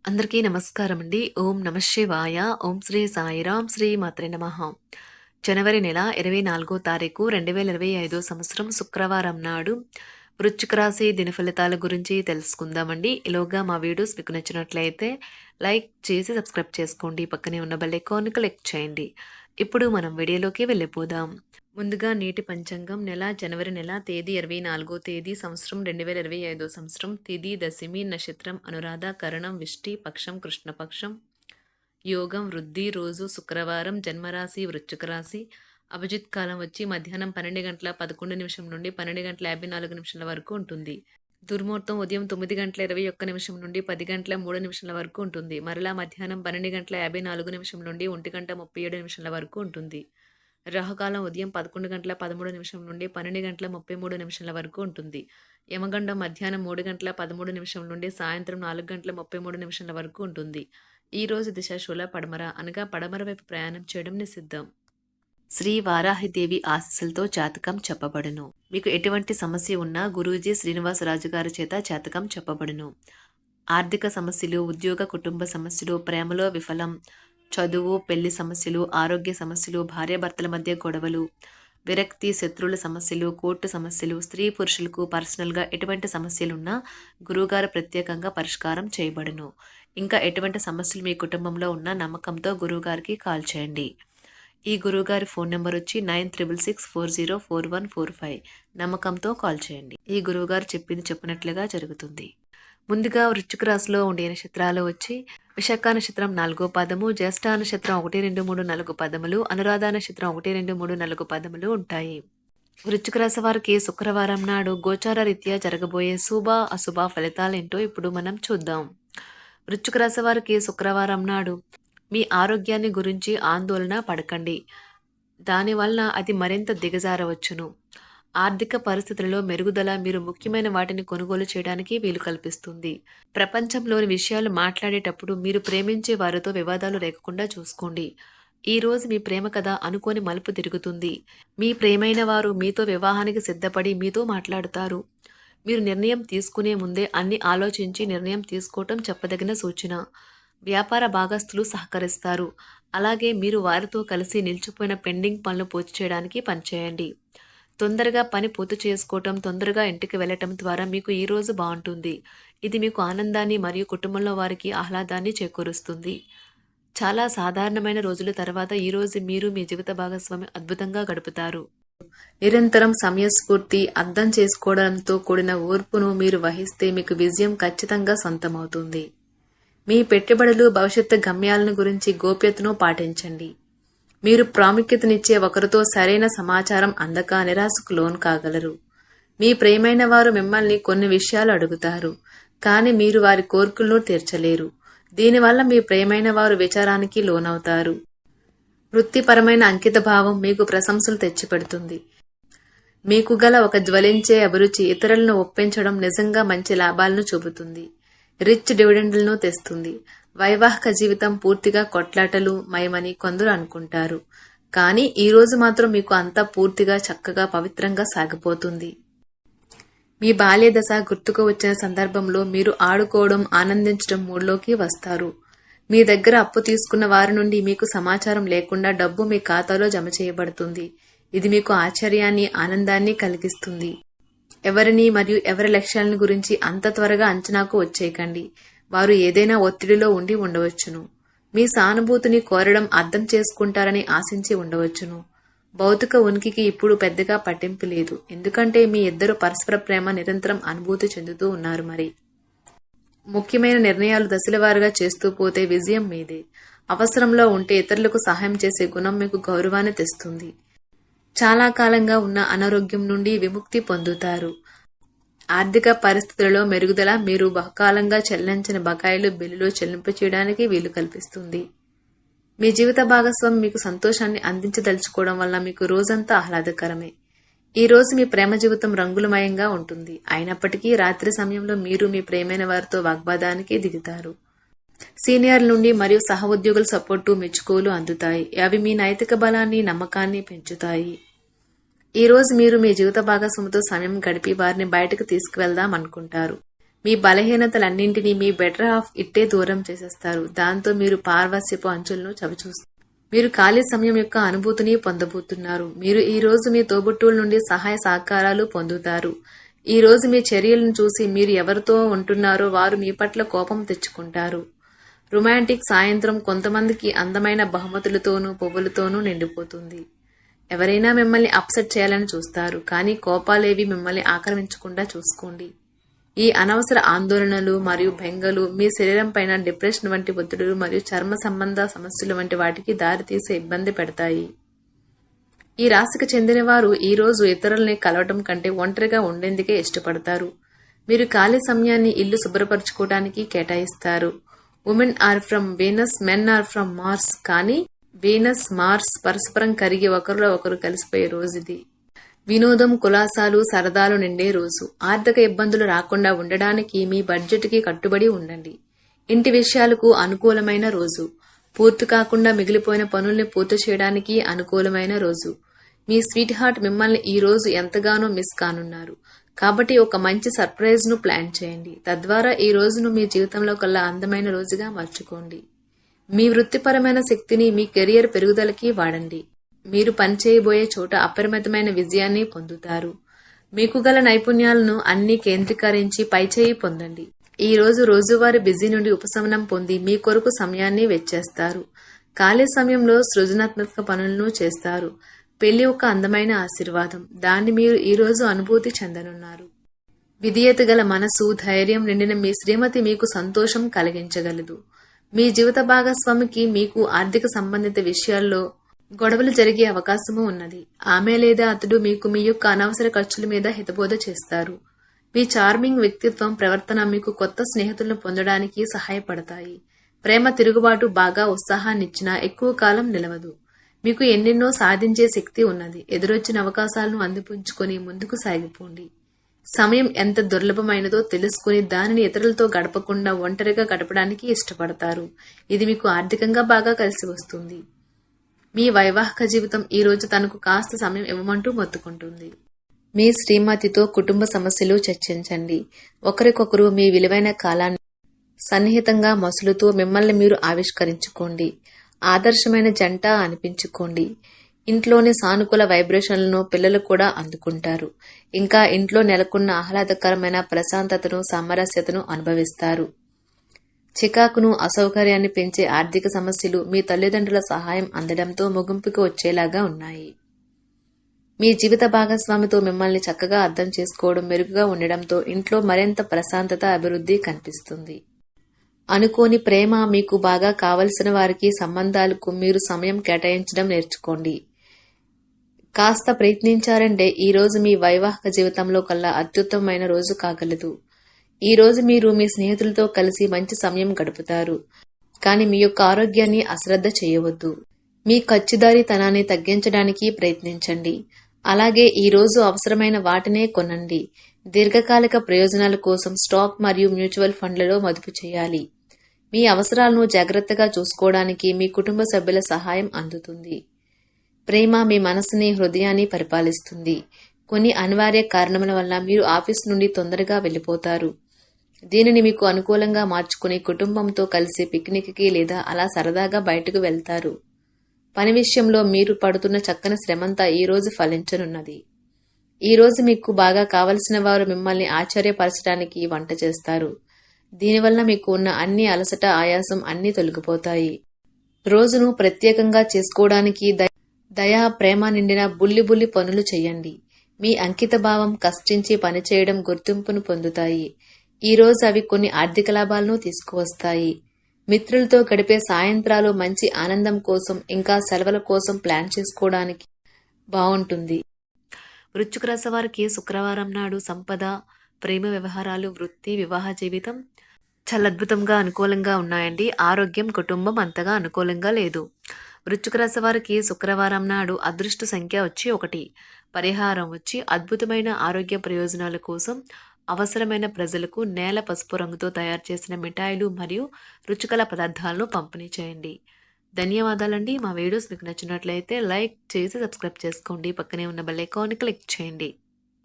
అందరికీ నమస్కారం అండి. ఓం నమః శివాయ. ఓం శ్రీ సాయిరాం శ్రీ మాత్రే నమః. జనవరి నెల 24వ తారీఖు 2025 సంవత్సరం శుక్రవారం నాడు వృశ్చిక రాశి దినఫలితాల గురించి తెలుసుకుందామండి. ఈలోగా మా వీడియోస్ మీకు నచ్చినట్లయితే లైక్ చేసి సబ్స్క్రైబ్ చేసుకోండి. పక్కనే ఉన్న బెల్ ఐకాన్ క్లిక్ చేయండి. ఇప్పుడు మనం వీడియోలోకి వెళ్ళిపోదాం. ముందుగా నేటి పంచాంగం జనవరి నెల తేదీ 24వ తేదీ సంవత్సరం 2025 సంవత్సరం తిథి దశమి నక్షత్రం అనురాధ కరణం విష్టి పక్షం కృష్ణపక్షం యోగం వృద్ధి రోజు శుక్రవారం జన్మరాశి వృశ్చిక రాశి అభిజిత్ కాలం వచ్చి మధ్యాహ్నం 12 గంటల 11 నిమిషం నుండి 12 గంటల 54 నిమిషాల వరకు ఉంటుంది. దుర్ముహూర్తం ఉదయం 9 గంటల 21 నిమిషం నుండి 10 గంటల 3 నిమిషాల వరకు ఉంటుంది. మరలా మధ్యాహ్నం 12 గంటల 54 నిమిషం నుండి 1 గంట 37 నిమిషాల వరకు ఉంటుంది. రాహుకాలం ఉదయం 11 గంటల 13 నిమిషం నుండి 12 గంటల 33 నిమిషాల వరకు ఉంటుంది. యమగండం మధ్యాహ్నం 3 గంటల 13 నిమిషం నుండి సాయంత్రం 4 గంటల 33 నిమిషాల వరకు ఉంటుంది. ఈ రోజు దిశాశూల పడమర అనగా పడమర వైపు ప్రయాణం చేయడం నిషిద్ధం. శ్రీ వారాహిదేవి ఆశీస్సులతో జాతకం చెప్పబడును. మీకు ఎటువంటి సమస్య ఉన్నా గురూజీ శ్రీనివాసరాజు గారి చేత జాతకం చెప్పబడును. ఆర్థిక సమస్యలు, ఉద్యోగ కుటుంబ సమస్యలు, ప్రేమలో విఫలం, చదువు, పెళ్లి సమస్యలు, ఆరోగ్య సమస్యలు, భార్యాభర్తల మధ్య గొడవలు, విరక్తి, శత్రువుల సమస్యలు, కోర్టు సమస్యలు, స్త్రీ పురుషులకు పర్సనల్గా ఎటువంటి సమస్యలున్నా గురువుగారు ప్రత్యేకంగా పరిష్కారం చేయబడును. ఇంకా ఎటువంటి సమస్యలు మీ కుటుంబంలో ఉన్న నమ్మకంతో గురువుగారికి కాల్ చేయండి. ఈ గురువుగారి ఫోన్ నెంబర్ వచ్చి 9666404145. నమ్మకంతో కాల్ చేయండి. ఈ గురువుగారు చెప్పింది చెప్పినట్లుగా జరుగుతుంది. ముందుగా వృశ్చిక రాశిలో ఉండే నక్షత్రాలు వచ్చి విశాఖ నక్షత్రం 4వ పాదము, జ్యేష్ఠ నక్షత్రం 1, 2, 3, 4 పదములు, అనురాధ నక్షత్రం 1, 2, 3, 4 పదములు ఉంటాయి. వృశ్చిక రాశి వారికి శుక్రవారం నాడు గోచార రీత్యా జరగబోయే శుభ అశుభ ఫలితాలేంటో ఇప్పుడు మనం చూద్దాం. వృశ్చిక రాశి వారికి శుక్రవారం నాడు మీ ఆరోగ్యాన్ని గురించి ఆందోళన పడకండి. దానివల్ల అది మరింత దిగజారవచ్చును. ఆర్థిక పరిస్థితులలో మెరుగుదల మీరు ముఖ్యమైన వాటిని కొనుగోలు చేయడానికి వీలు కల్పిస్తుంది. ప్రపంచంలోని విషయాలు మాట్లాడేటప్పుడు మీరు ప్రేమించే వారితో వివాదాలు లేకుండా చూసుకోండి. ఈ రోజు మీ ప్రేమ కథ అనుకోని మలుపు తిరుగుతుంది. మీ ప్రేమైన వారు మీతో వివాహానికి సిద్ధపడి మీతో మాట్లాడుతారు. మీరు నిర్ణయం తీసుకునే ముందే అన్ని ఆలోచించి నిర్ణయం తీసుకోవటం చెప్పదగిన సూచన. వ్యాపార భాగస్తులు సహకరిస్తారు. అలాగే మీరు వారితో కలిసి నిలిచిపోయిన పెండింగ్ పనులు పూర్తి చేయడానికి పనిచేయండి. తొందరగా పని పూర్తి చేసుకోవటం, తొందరగా ఇంటికి వెళ్ళటం ద్వారా మీకు ఈ రోజు బాగుంటుంది. ఇది మీకు ఆనందాన్ని మరియు కుటుంబంలో వారికి ఆహ్లాదాన్ని చేకూరుస్తుంది. చాలా సాధారణమైన రోజుల తర్వాత ఈ రోజు మీరు మీ జీవిత భాగస్వామి అద్భుతంగా గడుపుతారు. నిరంతరం సమయస్ఫూర్తి, అర్థం చేసుకోవడంతో కూడిన ఓర్పును మీరు వహిస్తే మీకు విజయం ఖచ్చితంగా సొంతమవుతుంది. మీ పెట్టుబడులు, భవిష్యత్తు గమ్యాలను గురించి గోప్యతను పాటించండి. మీరు ప్రాముఖ్యతనిచ్చే ఒకరితో సరైన సమాచారం అందక నిరాశకు లోన్ కాగలరు. మీ ప్రియమైన వారు మిమ్మల్ని కొన్ని విషయాలు అడుగుతారు, కానీ మీరు వారి కోరికలను తీర్చలేరు. దీనివల్ల మీ ప్రియమైన వారు విచారానికి లోనవుతారు. వృత్తిపరమైన అంకిత భావం మీకు ప్రశంసలు తెచ్చిపెడుతుంది. మీకు గల ఒక జ్వలించే అభిరుచి ఇతరులను ఒప్పించడం నిజంగా మంచి లాభాలను చూపుతుంది. రిచ్ డివిడెండ్లను తెస్తుంది. వైవాహిక జీవితం పూర్తిగా కొట్లాటలు మయమని కొందరు అనుకుంటారు, కానీ ఈ రోజు మాత్రం మీకు అంతా పూర్తిగా చక్కగా పవిత్రంగా సాగిపోతుంది. మీ బాల్య దశ గుర్తుకు వచ్చిన సందర్భంలో మీరు ఆడుకోవడం, ఆనందించడం మూడ్లోకి వస్తారు. మీ దగ్గర అప్పు తీసుకున్న వారి నుండి మీకు సమాచారం లేకుండా డబ్బు మీ ఖాతాలో జమ చేయబడుతుంది. ఇది మీకు ఆశ్చర్యాన్ని, ఆనందాన్ని కలిగిస్తుంది. ఎవరిని మరియు ఎవరి లక్ష్యాలను గురించి అంత త్వరగా అంచనాకు వచ్చేయకండి. వారు ఏదైనా ఒత్తిడిలో ఉండి ఉండవచ్చును. మీ సానుభూతిని కోరడం అర్థం చేసుకుంటారని ఆశించి ఉండవచ్చును. భౌతిక ఉనికికి ఇప్పుడు పెద్దగా పట్టింపు లేదు, ఎందుకంటే మీ ఇద్దరు పరస్పర ప్రేమ నిరంతరం అనుభూతి చెందుతూ ఉన్నారు. మరి ముఖ్యమైన నిర్ణయాలు దశలవారుగా చేస్తూ పోతే విజయం మీదే. అవసరంలో ఉంటే ఇతరులకు సహాయం చేసే గుణం మీకు గౌరవాన్ని తెస్తుంది. చాలా కాలంగా ఉన్న అనారోగ్యం నుండి విముక్తి పొందుతారు. ఆర్థిక పరిస్థితులలో మెరుగుదల మీరు బహుకాలంగా చెల్లించిన బకాయిలు బిల్లులు చెల్లింపు చేయడానికి వీలు కల్పిస్తుంది. మీ జీవిత భాగస్వామి మీకు సంతోషాన్ని అందించదలుచుకోవడం వల్ల మీకు రోజంతా ఆహ్లాదకరమే. ఈ రోజు మీ ప్రేమ జీవితం రంగులమయంగా ఉంటుంది. అయినప్పటికీ రాత్రి సమయంలో మీరు మీ ప్రేమైన వారితో వాగ్వాదానికి దిగుతారు. సీనియర్ల నుండి మరియు సహ ఉద్యోగుల సపోర్టు, మెచ్చుకోలు అందుతాయి. అవి మీ నైతిక బలాన్ని, నమ్మకాన్ని పెంచుతాయి. ఈ రోజు మీరు మీ జీవిత భాగస్వామితో సమయం గడిపి వారిని బయటకు తీసుకువెళ్దాం అనుకుంటారు. మీ బలహీనతలన్నింటినీ మీ బెటర్ హాఫ్ ఇట్టే దూరం చేసేస్తారు. దాంతో మీరు పార్వశ్యపు అంచులను చవిచూస్తారు. మీరు ఖాళీ సమయం యొక్క అనుభూతిని పొందబోతున్నారు. మీరు ఈ రోజు మీ తోబుట్టువుల నుండి సహాయ సహకారాలు పొందుతారు. ఈ రోజు మీ చర్యలను చూసి మీరు ఎవరితో ఉంటున్నారో వారు మీ పట్ల కోపం తెచ్చుకుంటారు. రొమాంటిక్ సాయంత్రం కొంతమందికి అందమైన బహుమతులతోనూ పువ్వులతోనూ నిండిపోతుంది. ఎవరైనా మిమ్మల్ని అప్సెట్ చేయాలని చూస్తారు, కానీ కోపాలేవి మిమ్మల్ని ఆక్రమించకుండా చూసుకోండి. ఈ అనవసర ఆందోళనలు మరియు బెంగలు మీ శరీరం పైన డిప్రెషన్ వంటి ఒత్తిడులు మరియు చర్మ సంబంధ సమస్యలు వంటి వాటికి దారితీసే ఇబ్బంది పెడతాయి. ఈ రాశికి చెందిన వారు ఈ రోజు ఇతరుల్ని కలవటం కంటే ఒంటరిగా ఉండేందుకే ఇష్టపడతారు. మీరు ఖాళీ సమయాన్ని ఇల్లు శుభ్రపరచుకోవడానికి కేటాయిస్తారు. Women are from Venus, men are from Mars. కానీ వీనస్, మార్స్ పరస్పరం కరిగి ఒకరిలో ఒకరు కలిసిపోయే రోజుది. వినోదం, కులాసాలు, సరదాలు నిండే రోజు. ఆర్థిక ఇబ్బందులు రాకుండా ఉండడానికి మీ బడ్జెట్కి కట్టుబడి ఉండండి. ఇంటి విషయాలకు అనుకూలమైన రోజు. పూర్తి కాకుండా మిగిలిపోయిన పనుల్ని పూర్తి చేయడానికి అనుకూలమైన రోజు. మీ స్వీట్ హార్ట్ మిమ్మల్ని ఈ రోజు ఎంతగానో మిస్ కానున్నారు. కాబట్టి ఒక మంచి సర్ప్రైజ్ ను ప్లాన్ చేయండి. తద్వారా ఈ రోజును మీ జీవితంలో కల్లా అందమైన రోజుగా మార్చుకోండి. మీ వృత్తిపరమైన శక్తిని మీ కెరియర్ పెరుగుదలకి వాడండి. మీరు పనిచేయబోయే చోట అపరిమితమైన విజయాన్ని పొందుతారు. మీకు గల నైపుణ్యాలను అన్ని కేంద్రీకరించి పైచేయి పొందండి. ఈ రోజు రోజువారీ బిజీ నుండి ఉపశమనం పొంది మీ కొరకు సమయాన్ని వెచ్చేస్తారు. ఖాళీ సమయంలో సృజనాత్మక పనులను చేస్తారు. పెళ్లి ఒక అందమైన ఆశీర్వాదం. దాన్ని మీరు ఈ రోజు అనుభూతి చెందనున్నారు. విధేయత గల మనసు, ధైర్యం నిండిన మీ శ్రీమతి మీకు సంతోషం కలిగించగలదు. మీ జీవిత భాగస్వామికి మీకు ఆర్థిక సంబంధిత విషయాల్లో గొడవలు జరిగే అవకాశము ఉన్నది. ఆమె లేదా అతడు మీకు మీ యొక్క అనవసర ఖర్చుల మీద హితబోధ చేస్తారు. మీ చార్మింగ్ వ్యక్తిత్వం, ప్రవర్తన మీకు కొత్త స్నేహితులను పొందడానికి సహాయపడతాయి. ప్రేమ తిరుగుబాటు బాగా ఉత్సాహాన్నిచ్చినా ఎక్కువ కాలం నిలవదు. మీకు ఎన్నెన్నో సాధించే శక్తి ఉన్నది. ఎదురొచ్చిన అవకాశాలను అందిపుంచుకొని ముందుకు సాగిపోండి. సమయం ఎంత దుర్లభమైనదో తెలుసుకుని దానిని ఇతరులతో గడపకుండా ఒంటరిగా గడపడానికి ఇష్టపడతారు. ఇది మీకు ఆర్థికంగా బాగా కలిసి వస్తుంది. మీ వైవాహిక జీవితం ఈ రోజు తనకు కాస్త సమయం ఇవ్వమంటూ మొత్తుకుంటుంది. మీ శ్రీమతితో కుటుంబ సమస్యలు చర్చించండి. ఒకరికొకరు మీ విలువైన కాలాన్ని సన్నిహితంగా మసులుతూ మిమ్మల్ని మీరు ఆవిష్కరించుకోండి. ఆదర్శమైన జంట అనిపించుకోండి. ఇంట్లోని సానుకూల వైబ్రేషన్లను పిల్లలు కూడా అందుకుంటారు. ఇంకా ఇంట్లో నెలకొన్న ఆహ్లాదకరమైన ప్రశాంతతను, సామరస్యతను అనుభవిస్తారు. చికాకును, అసౌకర్యాన్ని పెంచే ఆర్థిక సమస్యలు మీ తల్లిదండ్రుల సహాయం అందడంతో ముగింపుకు వచ్చేలాగా ఉన్నాయి. మీ జీవిత భాగస్వామితో మిమ్మల్ని చక్కగా అర్థం చేసుకోవడం మెరుగుగా ఉండడంతో ఇంట్లో మరింత ప్రశాంతత, అభివృద్ధి కనిపిస్తుంది. అనుకోని ప్రేమ, మీకు బాగా కావలసిన వారికి సంబంధాలకు మీరు సమయం కేటాయించడం నేర్చుకోండి. కాస్త ప్రయత్నించారంటే ఈ రోజు మీ వైవాహిక జీవితంలో కల్లా అత్యుత్తమమైన రోజు కాగలదు. ఈ రోజు మీరు మీ స్నేహితులతో కలిసి మంచి సమయం గడుపుతారు. కానీ మీ యొక్క ఆరోగ్యాన్ని అశ్రద్ధ చేయవద్దు. మీ ఖర్చుదారీతనాన్ని తగ్గించడానికి ప్రయత్నించండి. అలాగే ఈ రోజు అవసరమైన వాటినే కొనండి. దీర్ఘకాలిక ప్రయోజనాల కోసం స్టాక్ మరియు మ్యూచువల్ ఫండ్లలో మదుపు చేయాలి. మీ అవసరాలను జాగ్రత్తగా చూసుకోవడానికి మీ కుటుంబ సభ్యుల సహాయం అందుతుంది. ప్రేమ మీ మనసుని, హృదయాన్ని పరిపాలిస్తుంది. కొన్ని అనివార్య కారణముల వల్ల మీరు ఆఫీస్ నుండి తొందరగా వెళ్ళిపోతారు. దీనిని మీకు అనుకూలంగా మార్చుకుని కుటుంబంతో కలిసి పిక్నిక్కి లేదా అలా సరదాగా బయటకు వెళ్తారు. పని విషయంలో మీరు పడుతున్న చక్కని శ్రమంతా ఈ రోజు ఫలించనున్నది. ఈ రోజు మీకు బాగా కావలసిన వారు మిమ్మల్ని ఆశ్చర్యపరచడానికి వంట చేస్తారు. దీనివల్ల మీకు ఉన్న అన్ని అలసట, ఆయాసం అన్నీ తొలగిపోతాయి. రోజును ప్రత్యేకంగా చేసుకోవడానికి దయా, ప్రేమ నిండిన బుల్లి పనులు చేయండి. మీ అంకిత భావం, కష్టించి పనిచేయడం గుర్తింపును పొందుతాయి. ఈ రోజు అవి కొన్ని ఆర్థిక లాభాలను తీసుకువస్తాయి. మిత్రులతో గడిపే సాయంత్రాలు మంచి ఆనందం కోసం, ఇంకా సెలవుల కోసం ప్లాన్ చేసుకోవడానికి బాగుంటుంది. వృశ్చిక రాశి వారికి శుక్రవారం నాడు సంపద, ప్రేమ వ్యవహారాలు, వృత్తి, వివాహ జీవితం చాలా అద్భుతంగా అనుకూలంగా ఉన్నాయండి. ఆరోగ్యం, కుటుంబం అంతగా అనుకూలంగా లేదు. వృశ్చిక రాశి వారికి శుక్రవారం నాడు అదృష్ట సంఖ్య వచ్చి 1. పరిహారం వచ్చి అద్భుతమైన ఆరోగ్య ప్రయోజనాల కోసం అవసరమైన ప్రజలకు నేల పసుపు రంగుతో తయారు చేసిన మిఠాయిలు మరియు రుచికల పదార్థాలను పంపిణీ చేయండి. ధన్యవాదాలండి. మా వీడియోస్ మీకు నచ్చినట్లయితే లైక్ చేసి సబ్స్క్రైబ్ చేసుకోండి. పక్కనే ఉన్న బెల్ ఐకాన్ని క్లిక్ చేయండి.